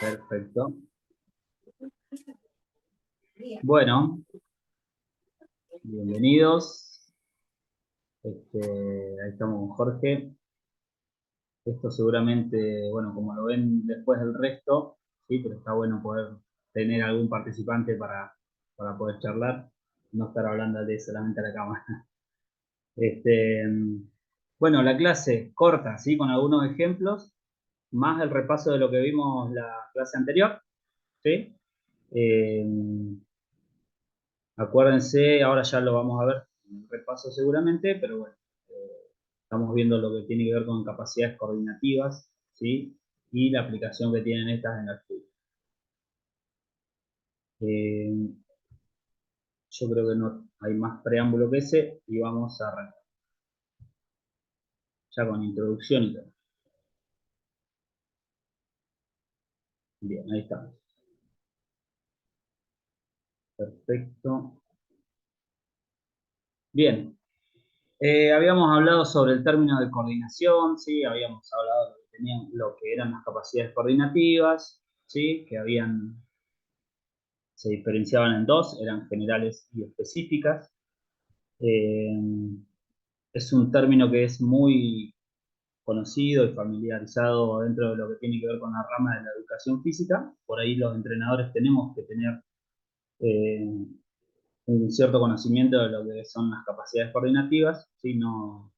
Perfecto. Bueno, bienvenidos. Ahí estamos con Jorge. Esto seguramente, bueno, como lo ven después del resto, sí, pero está bueno poder tener algún participante para poder charlar, no estar hablando de solamente a la cámara. Este, bueno, la clase corta, ¿sí? Con algunos ejemplos, más el repaso de lo que vimos la clase anterior, ¿sí? Eh, Acuérdense, ahora ya lo vamos a ver en el repaso seguramente, pero bueno, estamos viendo lo que tiene que ver con capacidades coordinativas, ¿sí? Y la aplicación que tienen estas en la estudio. Yo creo que no hay más preámbulo que ese y vamos a arrancar. Ya con introducción y todo. Bien, ahí estamos. Perfecto. Bien. Habíamos hablado sobre el término de coordinación, ¿sí? Habíamos hablado de lo que eran las capacidades coordinativas, ¿sí? Se diferenciaban en dos, eran generales y específicas. Eh, es un término que es muy conocido y familiarizado dentro de lo que tiene que ver con la rama de la educación física. Por ahí los entrenadores tenemos que tener eh, un cierto conocimiento de lo que son las capacidades coordinativas, ¿sí? No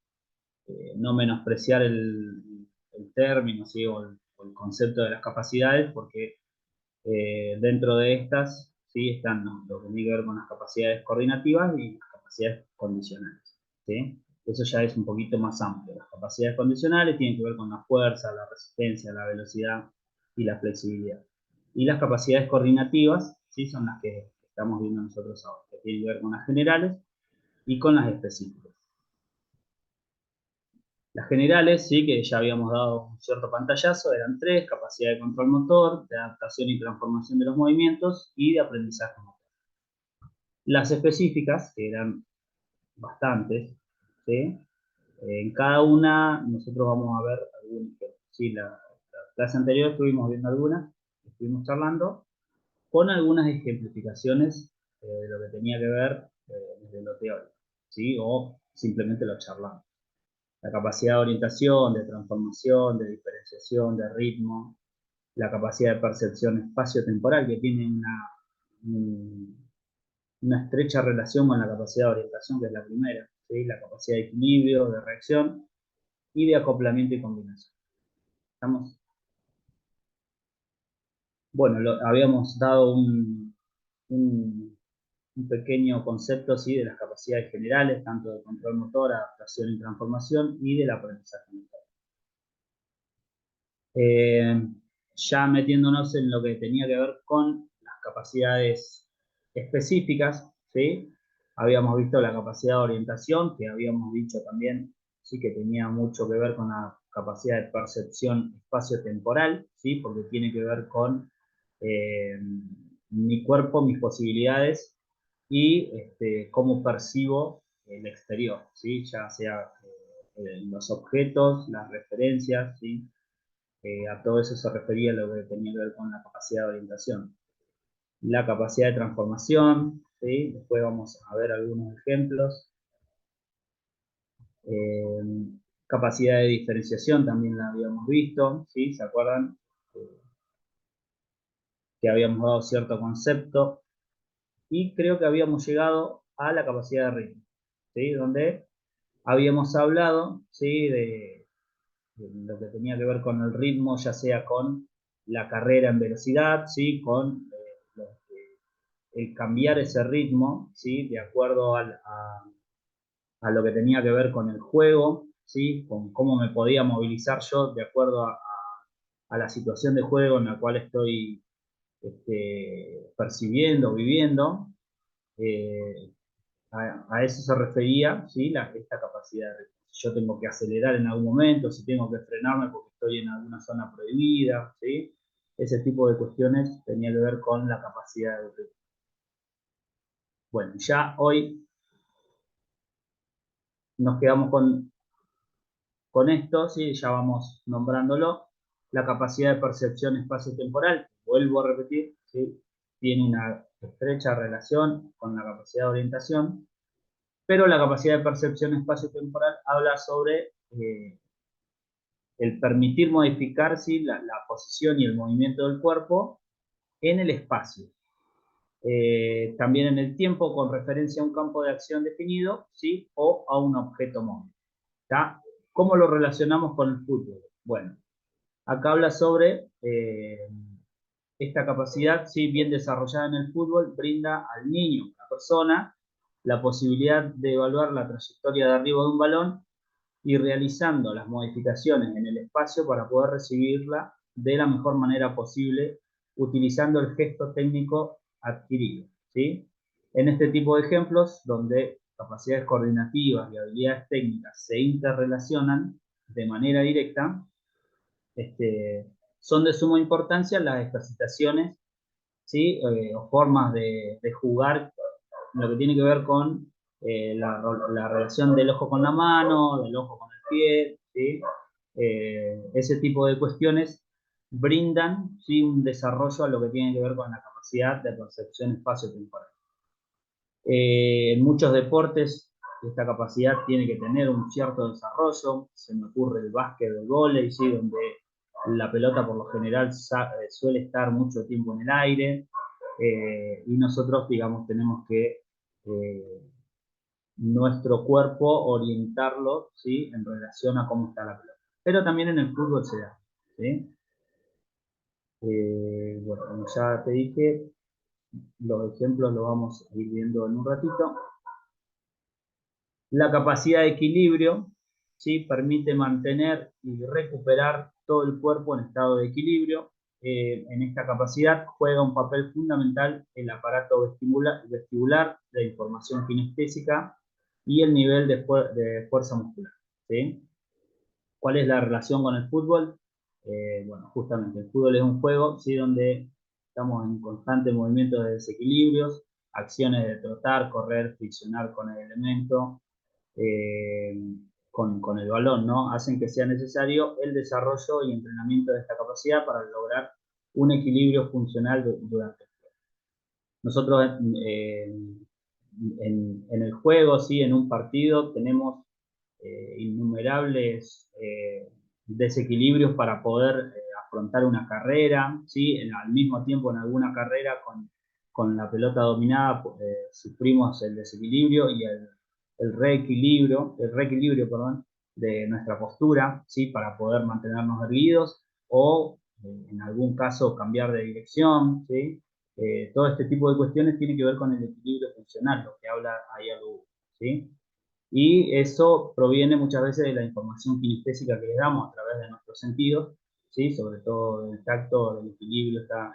menospreciar el término, ¿sí? O el concepto de las capacidades, porque dentro de estas, ¿sí? Están, ¿no?, lo que tiene que ver con las capacidades coordinativas y las capacidades condicionales, ¿sí? Eso ya es un poquito más amplio. Las capacidades condicionales tienen que ver con la fuerza, la resistencia, la velocidad y la flexibilidad. Y las capacidades coordinativas, ¿sí? Son las que estamos viendo nosotros ahora, que tienen que ver con las generales y con las específicas. Las generales, sí, que ya habíamos dado un cierto pantallazo, eran tres: capacidad de control motor, de adaptación y transformación de los movimientos y de aprendizaje motor. Las específicas, que eran bastantes, ¿sí? En cada una nosotros vamos a ver algunas. Sí, la clase anterior estuvimos viendo algunas, estuvimos charlando, con algunas ejemplificaciones de lo que tenía que ver desde lo teórico, ¿sí? O simplemente lo charlamos. La capacidad de orientación, de transformación, de diferenciación, de ritmo, la capacidad de percepción espacio-temporal, que tiene una estrecha relación con la capacidad de orientación, que es la primera, ¿sí? La capacidad de equilibrio, de reacción y de acoplamiento y combinación. ¿Estamos? Bueno, habíamos dado un pequeño concepto, ¿sí?, de las capacidades generales, tanto de control motor, adaptación y transformación, y del aprendizaje motor. Ya metiéndonos en lo que tenía que ver con las capacidades específicas, ¿sí? Habíamos visto la capacidad de orientación, que habíamos dicho también, sí, que tenía mucho que ver con la capacidad de percepción espacio-temporal, ¿sí? Porque tiene que ver con mi cuerpo, mis posibilidades y cómo percibo el exterior, ¿sí? Ya sea los objetos, las referencias, ¿sí? A todo eso se refería a lo que tenía que ver con la capacidad de orientación. La capacidad de transformación, ¿sí? Después vamos a ver algunos ejemplos. Eh, Capacidad de diferenciación también la habíamos visto, ¿sí? ¿Se acuerdan? Que habíamos dado cierto concepto y creo que habíamos llegado a la capacidad de ritmo, ¿sí? Donde habíamos hablado, ¿sí?, de lo que tenía que ver con el ritmo, ya sea con la carrera en velocidad, ¿sí?, con el cambiar ese ritmo, ¿sí?, de acuerdo a lo que tenía que ver con el juego, ¿sí?, con cómo me podía movilizar yo de acuerdo a la situación de juego en la cual estoy percibiendo, viviendo. Eh, a eso se refería, ¿sí?, esta capacidad de ritmo. Si yo tengo que acelerar en algún momento, si tengo que frenarme porque estoy en alguna zona prohibida, ¿sí? Ese tipo de cuestiones tenía que ver con la capacidad de ritmo. Bueno, ya hoy nos quedamos con esto, ¿sí? Ya vamos nombrándolo. La capacidad de percepción espacio-temporal, vuelvo a repetir, ¿sí? Tiene una estrecha relación con la capacidad de orientación, pero la capacidad de percepción espacio-temporal habla sobre el permitir modificar, ¿sí? la posición y el movimiento del cuerpo en el espacio. También en el tiempo con referencia a un campo de acción definido, ¿sí? O a un objeto móvil. ¿Tá? ¿Cómo lo relacionamos con el fútbol? Bueno, acá habla sobre esta capacidad, ¿sí? Bien desarrollada en el fútbol, brinda al niño, a la persona, la posibilidad de evaluar la trayectoria de arriba de un balón y realizando las modificaciones en el espacio para poder recibirla de la mejor manera posible, utilizando el gesto técnico adquirido, ¿sí? En este tipo de ejemplos, donde capacidades coordinativas y habilidades técnicas se interrelacionan de manera directa, son de suma importancia las ejercitaciones, ¿sí? O formas de jugar, lo que tiene que ver con la relación del ojo con la mano, del ojo con el pie, ¿sí? Ese tipo de cuestiones brindan, ¿sí? Un desarrollo a lo que tiene que ver con la capacidad de percepción espacio-temporal. En muchos deportes esta capacidad tiene que tener un cierto desarrollo, se me ocurre el básquet, el vóley, ¿sí? Donde la pelota por lo general suele estar mucho tiempo en el aire, y nosotros, digamos, tenemos que nuestro cuerpo orientarlo, ¿sí? En relación a cómo está la pelota. Pero también en el fútbol se da, ¿sí? Bueno, como ya te dije, los ejemplos los vamos a ir viendo en un ratito. La capacidad de equilibrio, ¿sí? Permite mantener y recuperar todo el cuerpo en estado de equilibrio. En esta capacidad juega un papel fundamental el aparato vestibular, la información kinestésica y el nivel de fuerza muscular, ¿sí? ¿Cuál es la relación con el fútbol? Bueno, justamente el fútbol es un juego, ¿sí? Donde estamos en constante movimiento de desequilibrios, acciones de trotar, correr, friccionar con el elemento, eh, con el balón, ¿no? Hacen que sea necesario el desarrollo y entrenamiento de esta capacidad para lograr un equilibrio funcional durante el juego. Nosotros en el juego, ¿sí? En un partido, tenemos innumerables desequilibrios para poder afrontar una carrera, ¿sí? Al mismo tiempo, en alguna carrera con la pelota dominada, sufrimos el desequilibrio y el reequilibrio, perdón, de nuestra postura, ¿sí? Para poder mantenernos erguidos o, en algún caso, cambiar de dirección, ¿sí? Todo este tipo de cuestiones tiene que ver con el equilibrio funcional, lo que habla ahí algo, ¿sí? Y eso proviene muchas veces de la información kinestésica que le damos a través de nuestros sentidos, ¿sí? Sobre todo del tacto, del equilibrio, está,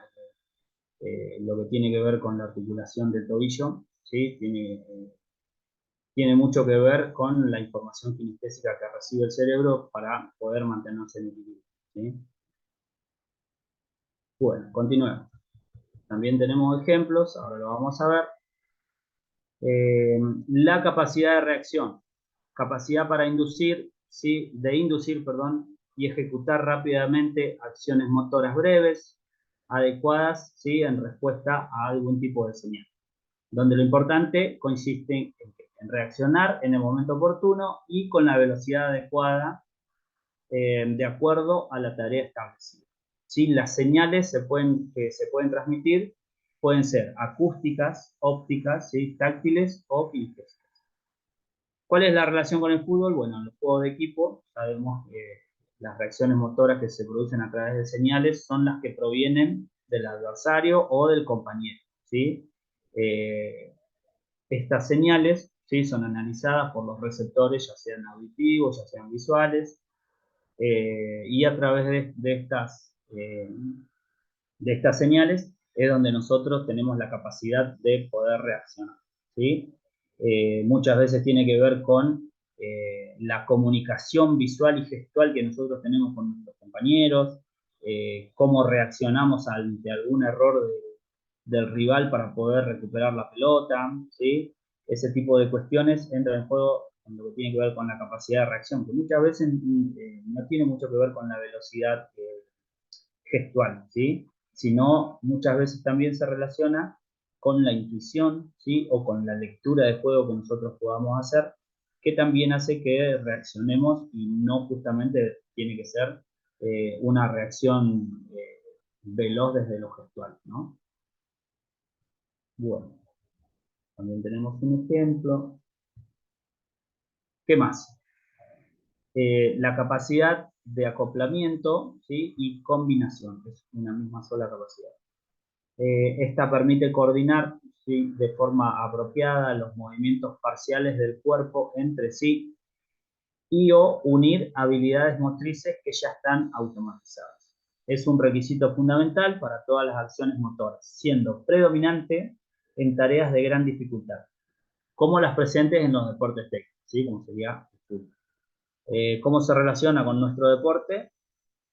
lo que tiene que ver con la articulación del tobillo, ¿sí? Tiene mucho que ver con la información kinestésica que recibe el cerebro para poder mantenerse en equilibrio, ¿sí? Bueno, continuemos. También tenemos ejemplos, ahora lo vamos a ver. La capacidad de reacción, capacidad para inducir, ¿sí? De inducir, perdón, y ejecutar rápidamente acciones motoras breves, adecuadas, ¿sí? En respuesta a algún tipo de señal, donde lo importante consiste en reaccionar en el momento oportuno y con la velocidad adecuada, de acuerdo a la tarea establecida. ¿Sí? Las señales que se pueden transmitir pueden ser acústicas, ópticas, ¿sí? Táctiles o kinestésicas. ¿Cuál es la relación con el fútbol? Bueno, en los juegos de equipo sabemos que las reacciones motoras que se producen a través de señales son las que provienen del adversario o del compañero, ¿sí? Eh, Estas señales, ¿sí? Son analizadas por los receptores, ya sean auditivos, ya sean visuales, y a través de estas señales es donde nosotros tenemos la capacidad de poder reaccionar, ¿sí? Muchas veces tiene que ver con la comunicación visual y gestual que nosotros tenemos con nuestros compañeros, cómo reaccionamos ante algún error del rival para poder recuperar la pelota, ¿sí? Ese tipo de cuestiones entran en juego en lo que tiene que ver con la capacidad de reacción, que muchas veces no tiene mucho que ver con la velocidad gestual, ¿sí? sino muchas veces también se relaciona con la intuición, ¿sí? O con la lectura de juego que nosotros podamos hacer, que también hace que reaccionemos y no justamente tiene que ser una reacción veloz desde lo gestual, ¿no? Bueno, también tenemos un ejemplo. ¿Qué más? La capacidad de acoplamiento, ¿sí? Y combinación, es una misma sola capacidad. Esta permite coordinar, ¿sí? De forma apropiada los movimientos parciales del cuerpo entre sí y o unir habilidades motrices que ya están automatizadas. Es un requisito fundamental para todas las acciones motoras, siendo predominante en tareas de gran dificultad, como las presentes en los deportes técnicos, ¿sí? Como sería el fútbol. ¿Cómo se relaciona con nuestro deporte?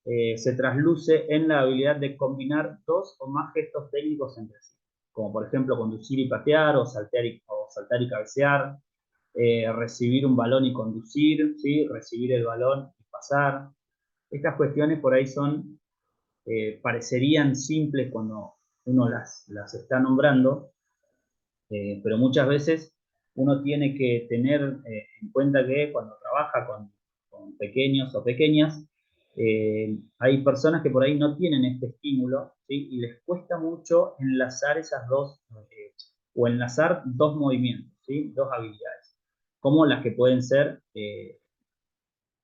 Se trasluce en la habilidad de combinar dos o más gestos técnicos entre sí, como por ejemplo conducir y patear, o saltar y cabecear, recibir un balón y conducir, ¿sí? Recibir el balón y pasar. Estas cuestiones por ahí son, parecerían simples cuando uno las está nombrando, pero muchas veces uno tiene que tener en cuenta que cuando trabaja con pequeños o pequeñas, hay personas que por ahí no tienen este estímulo, ¿sí? Y les cuesta mucho enlazar esas dos, o enlazar dos movimientos, ¿sí? Dos habilidades, como las que pueden ser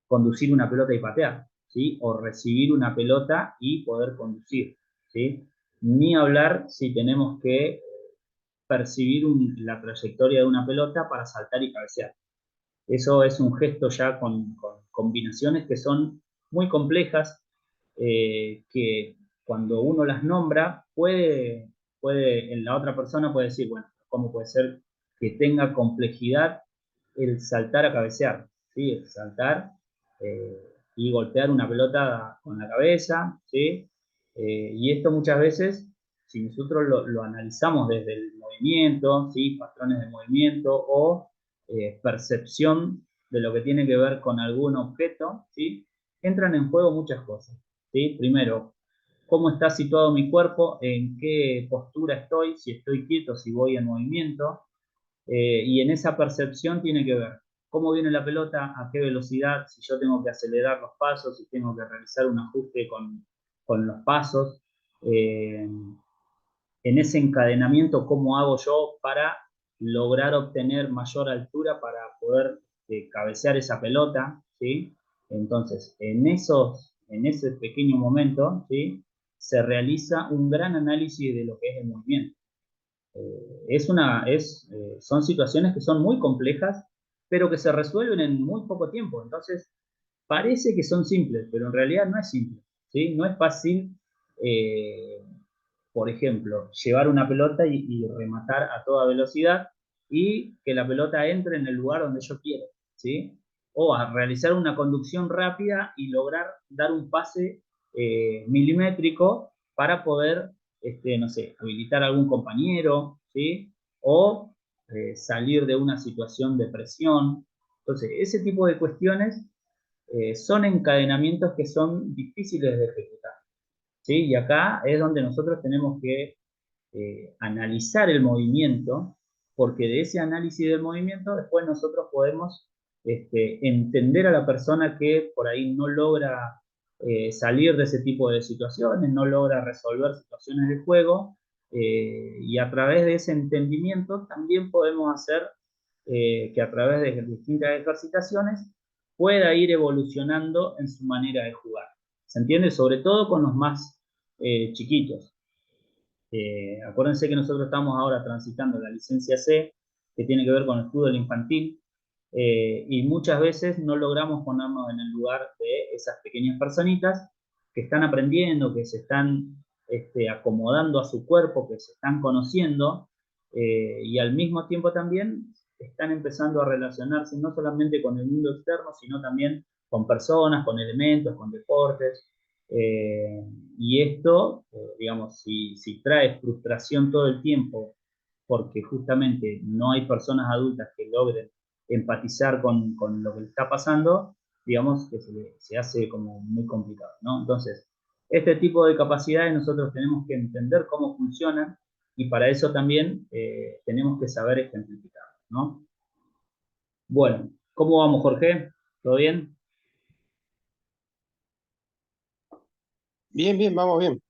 conducir una pelota y patear, ¿sí? O recibir una pelota y poder conducir, ¿sí? Ni hablar si tenemos que percibir la trayectoria de una pelota para saltar y cabecear. Eso es un gesto ya con combinaciones que son muy complejas, que cuando uno las nombra, en la otra persona puede decir, bueno, ¿cómo puede ser que tenga complejidad el saltar a cabecear? ¿Sí? El saltar y golpear una pelota con la cabeza, ¿sí? Y esto muchas veces, si nosotros lo analizamos desde el movimiento, ¿sí? Patrones de movimiento o percepción de lo que tiene que ver con algún objeto, ¿sí? Entran en juego muchas cosas, ¿sí? Primero, cómo está situado mi cuerpo, en qué postura estoy, si estoy quieto, si voy en movimiento, y en esa percepción tiene que ver cómo viene la pelota, a qué velocidad, si yo tengo que acelerar los pasos, si tengo que realizar un ajuste con los pasos, eh, en ese encadenamiento, cómo hago yo para lograr obtener mayor altura para poder cabecear esa pelota, ¿sí? Entonces, en ese pequeño momento, ¿sí? Se realiza un gran análisis de lo que es el movimiento. Son situaciones que son muy complejas, pero que se resuelven en muy poco tiempo. Entonces, parece que son simples, pero en realidad no es simple, ¿sí? No es fácil, eh, por ejemplo, llevar una pelota y rematar a toda velocidad y que la pelota entre en el lugar donde yo quiero, ¿sí? O a realizar una conducción rápida y lograr dar un pase milimétrico para poder, no sé, habilitar a algún compañero, ¿sí? O salir de una situación de presión. Entonces, ese tipo de cuestiones son encadenamientos que son difíciles de ejecutar, ¿sí? Y acá es donde nosotros tenemos que analizar el movimiento, porque de ese análisis del movimiento después nosotros podemos entender a la persona que por ahí no logra salir de ese tipo de situaciones, no logra resolver situaciones de juego, y a través de ese entendimiento también podemos hacer que a través de distintas ejercitaciones pueda ir evolucionando en su manera de jugar. ¿Se entiende? Sobre todo con los más chiquitos. Acuérdense que nosotros estamos ahora transitando la licencia C, que tiene que ver con el fútbol infantil, y muchas veces no logramos ponernos en el lugar de esas pequeñas personitas que están aprendiendo, que se están acomodando a su cuerpo, que se están conociendo, y al mismo tiempo también están empezando a relacionarse no solamente con el mundo externo, sino también con personas, con elementos, con deportes. Eh, y esto, digamos, si trae frustración todo el tiempo, porque justamente no hay personas adultas que logren empatizar con lo que le está pasando, digamos que se hace como muy complicado, ¿no? Entonces, Este tipo de capacidades nosotros tenemos que entender cómo funcionan y para eso también tenemos que saber ejemplificar, ¿no? Bueno, ¿cómo vamos, Jorge? ¿Todo bien? Bien, bien, vamos bien.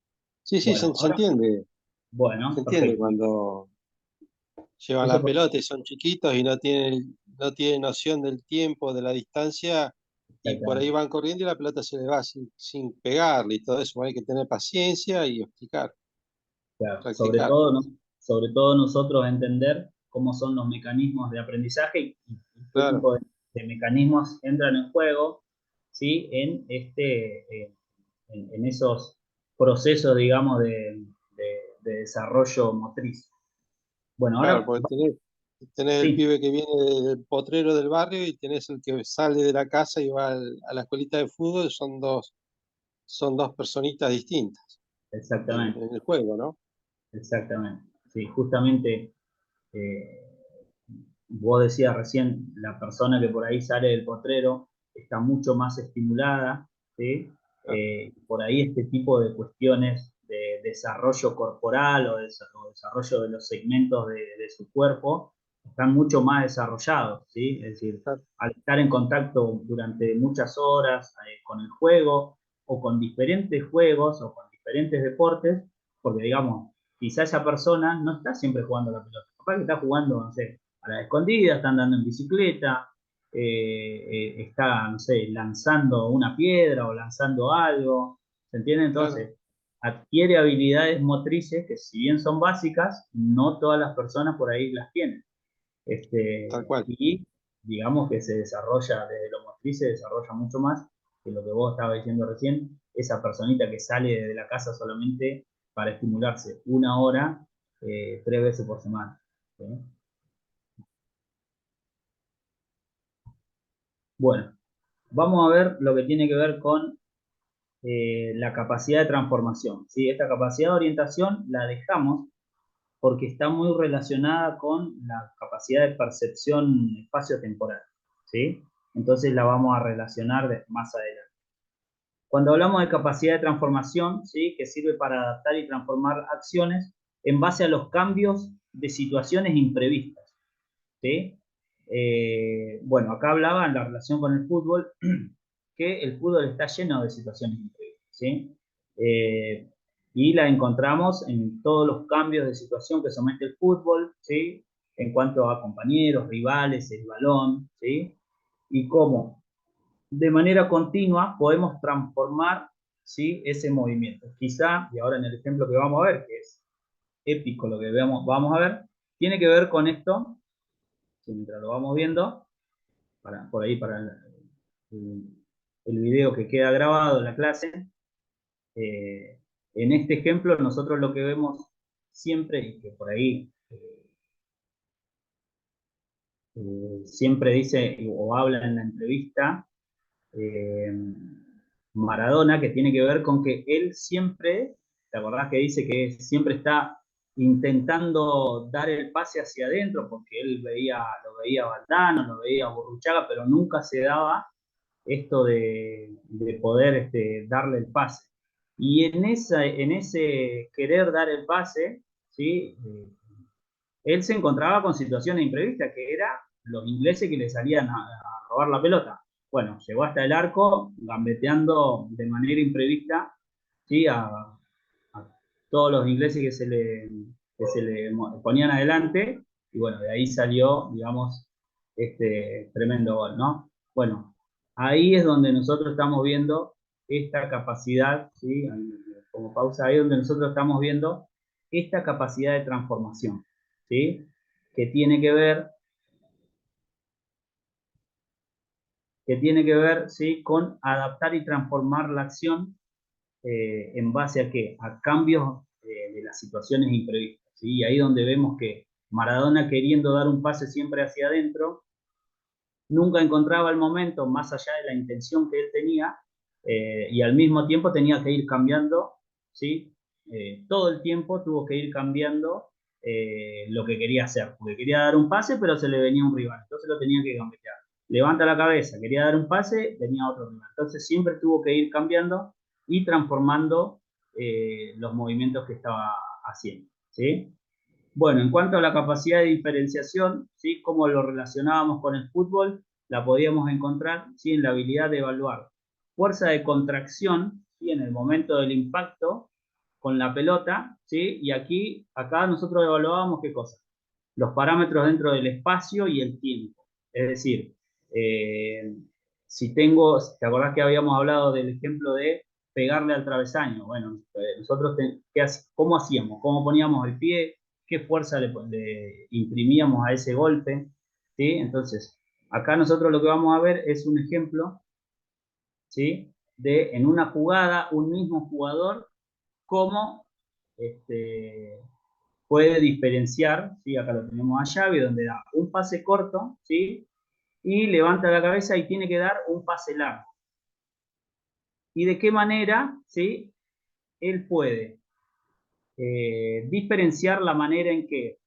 Sí, sí, Bueno, se ahora, entiende. Se bueno, entiende perfecto. cuando llevan Eso la por pelota y son chiquitos y no tienen noción del tiempo, de la distancia, y por ahí exactamente. van corriendo y la pelota se les va sin pegarle y todo eso. Hay que tener paciencia y explicar, Claro, practicar. sobre todo nosotros entender cómo son los mecanismos de aprendizaje y qué Claro, tipo de mecanismos entran en juego, ¿sí? En esos procesos, digamos, de desarrollo motriz. Bueno, claro, ahora, porque tenés el sí, pibe que viene del potrero del barrio y tenés el que sale de la casa y va a la escuelita de fútbol, son dos personitas distintas en, exactamente, en el juego, ¿no? exactamente. Sí, justamente eh, vos decías recién, la persona que por ahí sale del potrero está mucho más estimulada, ¿sí? Claro, Por ahí este tipo de cuestiones de desarrollo corporal o desarrollo de los segmentos de su cuerpo están mucho más desarrollados, ¿sí? Es decir, claro, al estar en contacto durante muchas horas con el juego o con diferentes juegos o con diferentes deportes, porque digamos, quizá esa persona no está siempre jugando a la pelota, capaz que está jugando, no sé, a la escondida, está andando en bicicleta, está, no sé, lanzando una piedra o lanzando algo, ¿se entiende? claro, Entonces, adquiere habilidades motrices que si bien son básicas, no todas las personas por ahí las tienen. tal cual. Y digamos que se desarrolla, desde lo motriz se desarrolla mucho más que lo que vos estabas diciendo recién, esa personita que sale de la casa solamente para estimularse una hora, 3 veces por semana. ¿Sí? Bueno, vamos a ver lo que tiene que ver con la capacidad de transformación. ¿Sí? Esta capacidad de orientación la dejamos porque está muy relacionada con la capacidad de percepción espacio-temporal. ¿Sí? Entonces la vamos a relacionar más adelante. Cuando hablamos de capacidad de transformación, ¿sí? Que sirve para adaptar y transformar acciones en base a los cambios de situaciones imprevistas. ¿Sí? Bueno, acá hablaba en la relación con el fútbol, que el fútbol está lleno de situaciones imprevistas, ¿sí? Eh, y la encontramos en todos los cambios de situación que somete el fútbol, ¿sí? En cuanto a compañeros, rivales, el balón, ¿sí? Y cómo de manera continua podemos transformar, ¿sí? Ese movimiento. Quizá, y ahora en el ejemplo que vamos a ver, que es épico lo que vamos a ver, tiene que ver con esto, mientras lo vamos viendo, por ahí para el video que queda grabado en la clase. En este ejemplo, nosotros lo que vemos siempre, y que por ahí siempre dice o habla en la entrevista, eh, Maradona, que tiene que ver con que él siempre, ¿te acordás que dice que siempre está intentando dar el pase hacia adentro? Porque él lo veía a Valdano, lo veía a Burruchaga, pero nunca se daba esto de poder darle el pase. Y en ese querer dar el pase, ¿sí? Él se encontraba con situaciones imprevistas, que era los ingleses que le salían a robar la pelota. Bueno, llegó hasta el arco, gambeteando de manera imprevista, ¿sí? A todos los ingleses que se le ponían adelante, y bueno, de ahí salió, digamos, este tremendo gol, ¿no? Bueno, ahí es donde nosotros estamos viendo esta capacidad, ¿sí? Como pausa, ahí es donde nosotros estamos viendo esta capacidad de transformación, ¿sí? Que tiene que ver, que tiene que ver, ¿sí? Con adaptar y transformar la acción en base a qué? A cambios de las situaciones imprevistas, ¿sí? Y ahí donde vemos que Maradona queriendo dar un pase siempre hacia adentro, nunca encontraba el momento más allá de la intención que él tenía y al mismo tiempo tenía que ir cambiando, ¿sí? Todo el tiempo tuvo que ir cambiando lo que quería hacer, porque quería dar un pase pero se le venía un rival, entonces lo tenía que cambiar. Levanta la cabeza, quería dar un pase, venía otro rival. Entonces siempre tuvo que ir cambiando y transformando los movimientos que estaba haciendo, ¿sí? Bueno, en cuanto a la capacidad de diferenciación, ¿sí? Cómo lo relacionábamos con el fútbol, la podíamos encontrar, ¿sí? En la habilidad de evaluar fuerza de contracción, ¿sí? En el momento del impacto con la pelota, ¿sí? Y acá nosotros evaluábamos qué cosa, los parámetros dentro del espacio y el tiempo. Es decir, eh, si tengo, ¿te acordás que habíamos hablado del ejemplo de pegarle al travesaño? Bueno, nosotros, ¿cómo hacíamos? ¿Cómo poníamos el pie? ¿Qué fuerza le imprimíamos a ese golpe? ¿Sí? Entonces, acá nosotros lo que vamos a ver es un ejemplo, ¿sí? De en una jugada, un mismo jugador, cómo este, puede diferenciar, ¿sí? Acá lo tenemos a Xavi, donde da un pase corto, ¿sí? Y levanta la cabeza y tiene que dar un pase largo. ¿Y de qué manera, ¿sí? Él puede diferenciar la manera en que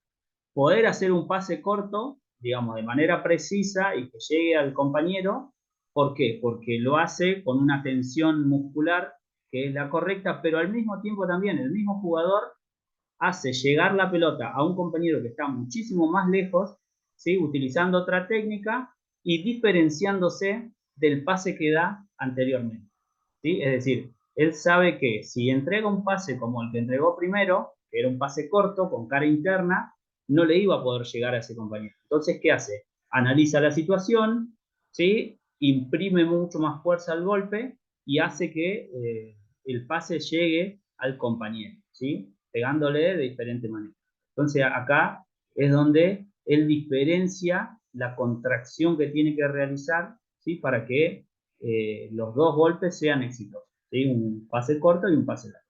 poder hacer un pase corto, digamos, de manera precisa y que llegue al compañero. ¿Por qué? Porque lo hace con una tensión muscular que es la correcta, pero al mismo tiempo también el mismo jugador hace llegar la pelota a un compañero que está muchísimo más lejos, ¿sí? Utilizando otra técnica y diferenciándose del pase que da anteriormente, ¿sí? Es decir, él sabe que si entrega un pase como el que entregó primero, que era un pase corto, con cara interna, no le iba a poder llegar a ese compañero. Entonces, ¿qué hace? Analiza la situación, ¿sí? Imprime mucho más fuerza al golpe y hace que el pase llegue al compañero, ¿sí? Pegándole de diferente manera. Entonces, acá es donde él diferencia la contracción que tiene que realizar, ¿sí? Para que los dos golpes sean exitosos, ¿sí? Un pase corto y un pase largo.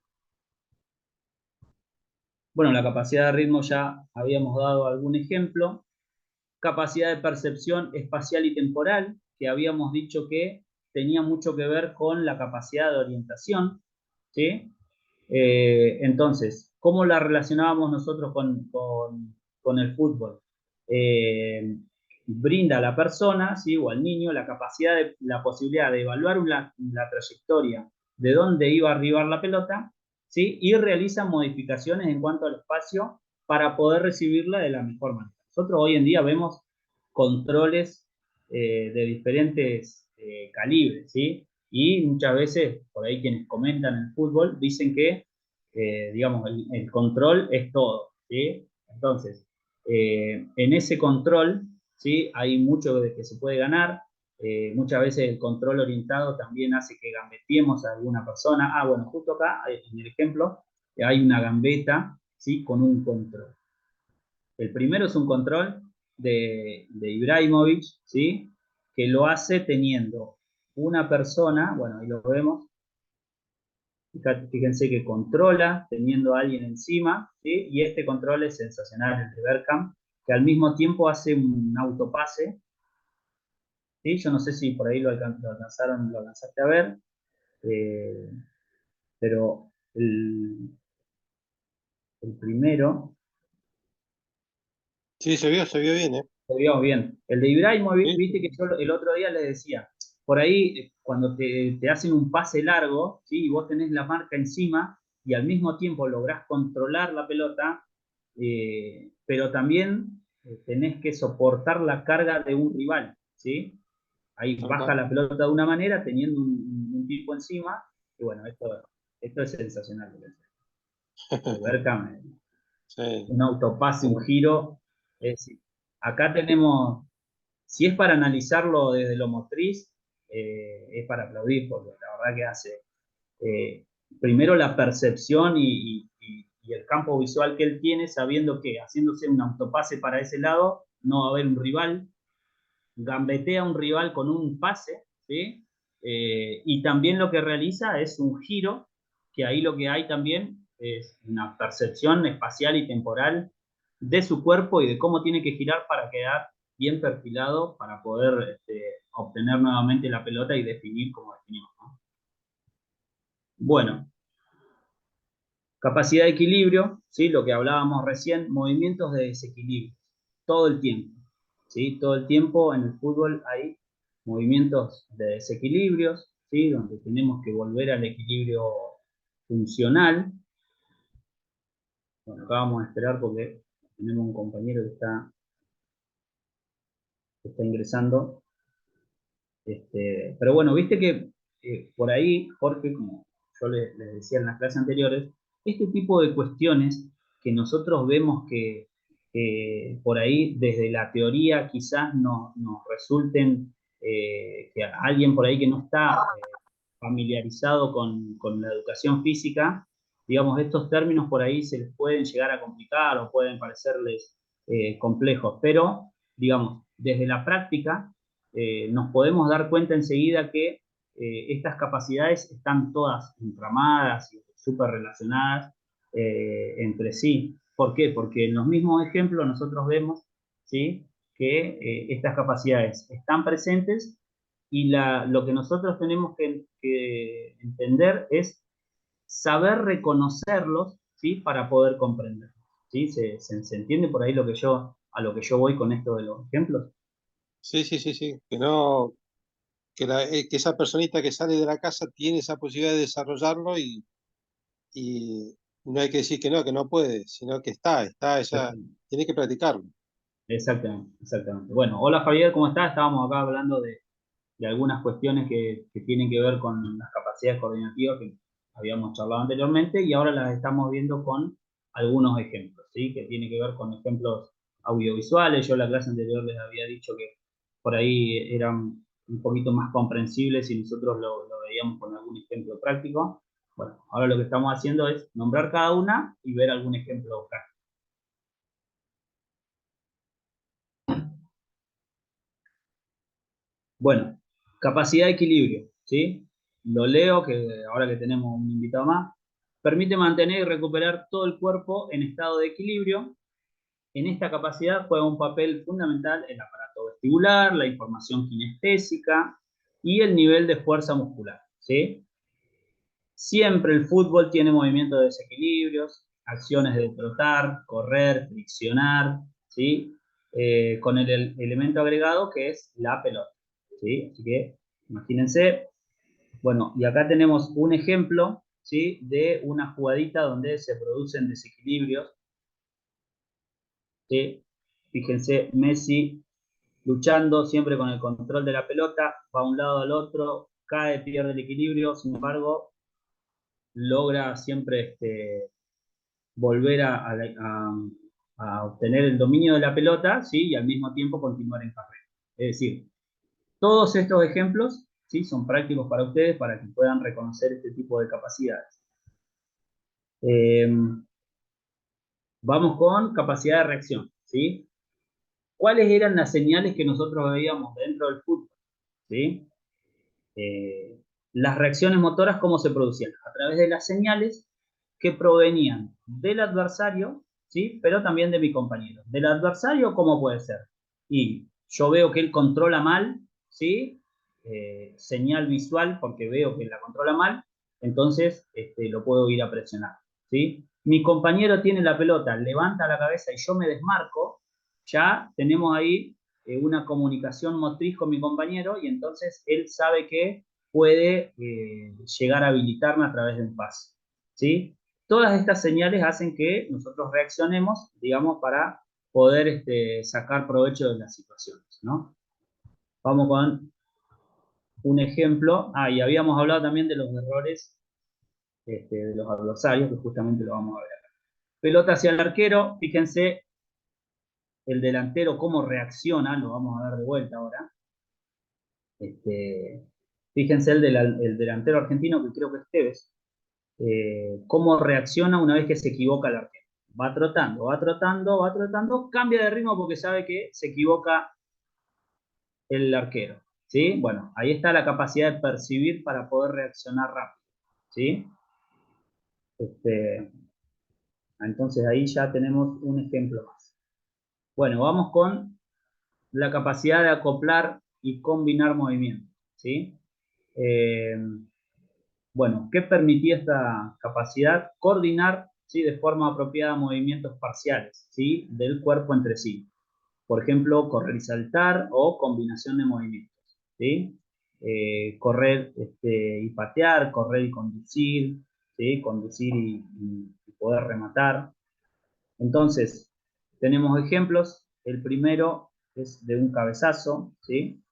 Bueno, la capacidad de ritmo ya habíamos dado algún ejemplo. Capacidad de percepción espacial y temporal, que habíamos dicho que tenía mucho que ver con la capacidad de orientación, ¿sí? Entonces, ¿cómo la relacionábamos nosotros con el fútbol? Brinda a la persona, ¿sí? O al niño la capacidad, la posibilidad de evaluar la trayectoria de dónde iba a arribar la pelota, ¿sí? Y realiza modificaciones en cuanto al espacio para poder recibirla de la mejor manera. Nosotros hoy en día vemos controles de diferentes calibres, ¿sí? Y muchas veces, por ahí quienes comentan el fútbol, dicen que, digamos, el control es todo, ¿sí? Entonces, en ese control, ¿sí? Hay mucho de que se puede ganar. Muchas veces el control orientado también hace que gambeteemos a alguna persona. Ah, bueno, justo acá, en el ejemplo, hay una gambeta, ¿sí? Con un control. El primero es un control de Ibrahimovic, ¿sí? Que lo hace teniendo una persona, bueno, ahí lo vemos, fíjense que controla teniendo a alguien encima, ¿sí? Y este control es sensacional, el de Bergkamp, que al mismo tiempo hace un autopase, ¿sí? Yo no sé si por ahí lo alcanzaste a ver, eh, pero el primero, Sí, se vio bien, ¿eh? lo vio bien. El de Ibrahimovic, Sí, viste que yo el otro día les decía, por ahí cuando te hacen un pase largo, ¿sí? Y vos tenés la marca encima y al mismo tiempo lográs controlar la pelota, pero también tenés que soportar la carga de un rival, ¿sí? Ahí tal baja cual. la pelota de una manera teniendo un tipo encima, y bueno, esto es sensacional. El Bergkamp, Sí, un autopase, un bueno, giro. Es decir, acá tenemos, si es para analizarlo desde lo motriz, es para aplaudir, porque la verdad que hace eh, primero la percepción y el campo visual que él tiene, sabiendo que haciéndose un autopase para ese lado, no va a haber un rival, gambetea a un rival con un pase, ¿sí? Y también lo que realiza es un giro, que ahí lo que hay también es una percepción espacial y temporal de su cuerpo y de cómo tiene que girar para quedar bien perfilado para poder obtener nuevamente la pelota y definir como definimos, ¿no? Bueno, capacidad de equilibrio, ¿sí? Lo que hablábamos recién, movimientos de desequilibrio, todo el tiempo, ¿sí? Todo el tiempo en el fútbol hay movimientos de desequilibrios, ¿sí? Donde tenemos que volver al equilibrio funcional. Bueno, acá vamos a esperar porque tenemos un compañero que está ingresando. Pero bueno, viste que por ahí, Jorge, como yo les decía en las clases anteriores, este tipo de cuestiones que nosotros vemos que por ahí desde la teoría quizás nos resulten que alguien por ahí que no está familiarizado con la educación física, digamos, estos términos por ahí se les pueden llegar a complicar o pueden parecerles complejos, pero, digamos, desde la práctica nos podemos dar cuenta enseguida que estas capacidades están todas entramadas y súper relacionadas entre sí. ¿Por qué? Porque en los mismos ejemplos nosotros vemos, ¿sí?, que estas capacidades están presentes y lo que nosotros tenemos que entender es saber reconocerlos, ¿sí?, para poder comprenderlos. ¿Sí? ¿Se entiende por ahí a lo que yo voy con esto de los ejemplos? Sí, sí, sí, sí, que no, que esa personita que sale de la casa tiene esa posibilidad de desarrollarlo y no hay que decir que no puede, sino que está esa, tiene que practicarlo. Exactamente, exactamente. Bueno, hola Javier, ¿cómo estás? Estábamos acá hablando de algunas cuestiones que tienen que ver con las capacidades coordinativas que habíamos charlado anteriormente y ahora las estamos viendo con algunos ejemplos, ¿sí? Que tiene que ver con ejemplos audiovisuales. Yo en la clase anterior les había dicho que por ahí eran un poquito más comprensibles si nosotros lo veíamos con algún ejemplo práctico. Bueno, ahora lo que estamos haciendo es nombrar cada una y ver algún ejemplo práctico. Bueno, capacidad de equilibrio, ¿sí? Lo leo, que ahora que tenemos un invitado más. Permite mantener y recuperar todo el cuerpo en estado de equilibrio. En esta capacidad juega un papel fundamental el aparato vestibular, la información kinestésica y el nivel de fuerza muscular, ¿sí? Siempre el fútbol tiene movimientos de desequilibrios, acciones de trotar, correr, friccionar, ¿sí? Con el elemento agregado que es la pelota, ¿sí? Así que imagínense, bueno, y acá tenemos un ejemplo, ¿sí?, de una jugadita donde se producen desequilibrios, ¿sí? Fíjense, Messi luchando siempre con el control de la pelota, va de un lado al otro, cae, pierde el equilibrio, sin embargo, logra siempre volver a obtener el dominio de la pelota, ¿sí?, y al mismo tiempo continuar en carrera. Es decir, todos estos ejemplos, ¿sí?, son prácticos para ustedes para que puedan reconocer este tipo de capacidades. Vamos con capacidad de reacción, ¿sí? ¿Cuáles eran las señales que nosotros veíamos dentro del fútbol? ¿Sí? Las reacciones motoras, ¿cómo se producían? A través de las señales que provenían del adversario, ¿sí?, pero también de mi compañero. Del adversario, ¿cómo puede ser? Y yo veo que él controla mal, ¿sí? Señal visual, porque veo que la controla mal, entonces lo puedo ir a presionar, ¿sí? Mi compañero tiene la pelota, levanta la cabeza y yo me desmarco, ya tenemos ahí una comunicación motriz con mi compañero y entonces él sabe que puede llegar a habilitarme a través de un pase, ¿sí? Todas estas señales hacen que nosotros reaccionemos, digamos, para poder sacar provecho de las situaciones, ¿no? Vamos con un ejemplo. Y habíamos hablado también de los errores de los adversarios, que justamente lo vamos a ver acá. Pelota hacia el arquero, fíjense el delantero cómo reacciona, lo vamos a ver de vuelta ahora. Fíjense el delantero argentino, que creo que es Tevez, cómo reacciona una vez que se equivoca el arquero. Va trotando, va trotando, va trotando, cambia de ritmo porque sabe que se equivoca el arquero, ¿sí? Bueno, ahí está la capacidad de percibir para poder reaccionar rápido, ¿sí? Entonces ahí ya tenemos un ejemplo más. Bueno, vamos con la capacidad de acoplar y combinar movimientos, ¿sí? Eh, Bueno, ¿qué permitía esta capacidad? Coordinar, ¿sí?, de forma apropiada movimientos parciales, ¿sí?, del cuerpo entre sí. Por ejemplo, correr y saltar o combinación de movimientos, ¿sí? correr y patear, correr y conducir, ¿sí? Conducir y poder rematar. Entonces, tenemos ejemplos. El primero es de un cabezazo, ¿sí?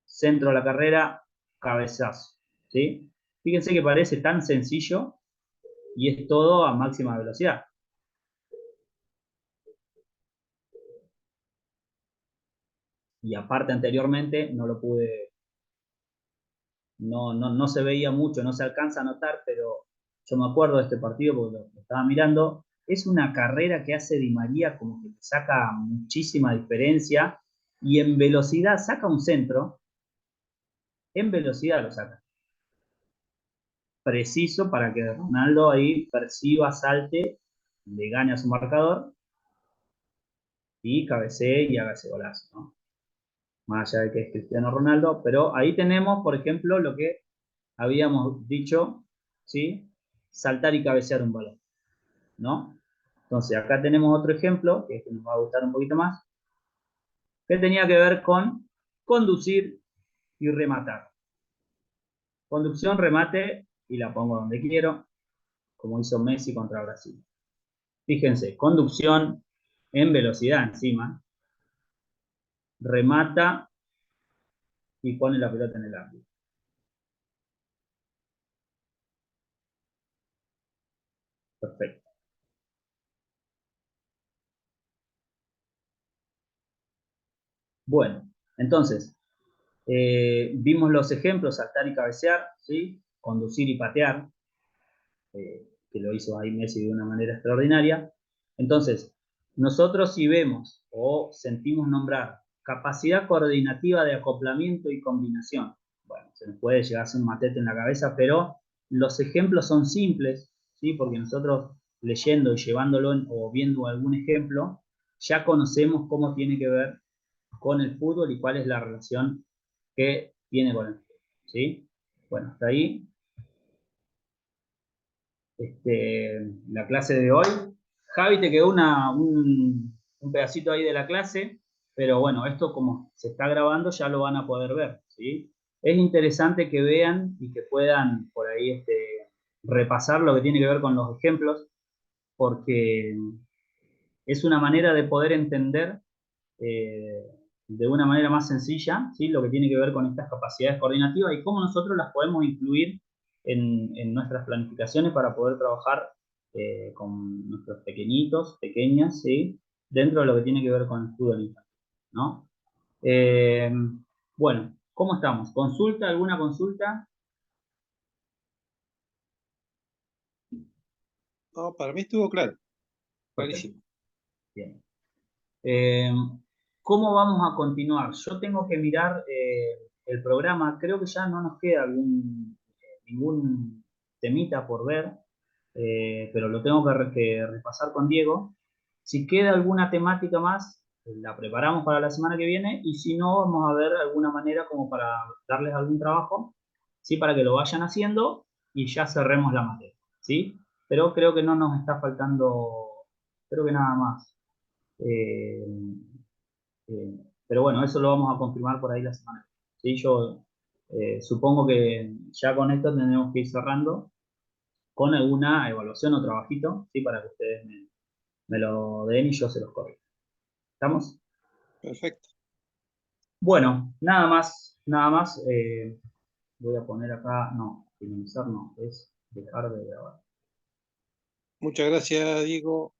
Centro a la carrera, cabezazo, ¿sí? Fíjense que parece tan sencillo y es todo a máxima velocidad. Y aparte anteriormente no lo pude, no se veía mucho, no se alcanza a notar, pero yo me acuerdo de este partido porque lo estaba mirando. Es una carrera que hace Di María como que saca muchísima diferencia y en velocidad saca un centro, en velocidad lo saca. Preciso para que Ronaldo ahí perciba, salte, le gane a su marcador y cabecee y haga ese golazo, ¿no? Más allá de que es Cristiano Ronaldo, pero ahí tenemos, por ejemplo, lo que habíamos dicho, ¿sí? Saltar y cabecear un balón, ¿no? Entonces, acá tenemos otro ejemplo, que este nos va a gustar un poquito más, que tenía que ver con conducir y rematar. Conducción, remate, y la pongo donde quiero, como hizo Messi contra Brasil. Fíjense, conducción en velocidad encima, remata y pone la pelota en el ámbito. Perfecto. Bueno, entonces, vimos los ejemplos, saltar y cabecear, ¿sí? Conducir y patear, que lo hizo ahí Messi de una manera extraordinaria. Entonces, nosotros si vemos o sentimos nombrar capacidad coordinativa de acoplamiento y combinación, bueno, se nos puede llegar a hacer un matete en la cabeza, pero los ejemplos son simples, ¿sí? Porque nosotros leyendo y llevándolo o viendo algún ejemplo, ya conocemos cómo tiene que ver con el fútbol y cuál es la relación que tiene con el fútbol, ¿sí? Bueno, hasta ahí la clase de hoy. Javi, te quedó un pedacito ahí de la clase, pero bueno, esto como se está grabando ya lo van a poder ver, ¿sí? Es interesante que vean y que puedan por ahí repasar lo que tiene que ver con los ejemplos, porque es una manera de poder entender eh, de una manera más sencilla, ¿sí? Lo que tiene que ver con estas capacidades coordinativas y cómo nosotros las podemos incluir en nuestras planificaciones para poder trabajar con nuestros pequeñitos, pequeñas, ¿sí? Dentro de lo que tiene que ver con el fútbol infantil, ¿no? Eh, bueno, ¿cómo estamos? ¿Consulta? ¿Alguna consulta? No, para mí estuvo claro, Perfecto, clarísimo. bien. Eh, ¿Cómo vamos a continuar? Yo tengo que mirar el programa, creo que ya no nos queda ningún temita por ver, pero lo tengo que repasar con Diego. Si queda alguna temática más, la preparamos para la semana que viene y si no, vamos a ver alguna manera como para darles algún trabajo, ¿sí? Para que lo vayan haciendo y ya cerremos la materia, ¿sí? Pero creo que no nos está faltando, creo que nada más. Eh, pero bueno, eso lo vamos a confirmar por ahí la semana. ¿Sí? Yo supongo que ya con esto tendremos que ir cerrando con alguna evaluación o trabajito, ¿sí? Para que ustedes me lo den y yo se los corrijo. ¿Estamos? Perfecto. Bueno, nada más, nada más. Voy a poner acá, no, finalizar no, es dejar de grabar. Muchas gracias, Diego.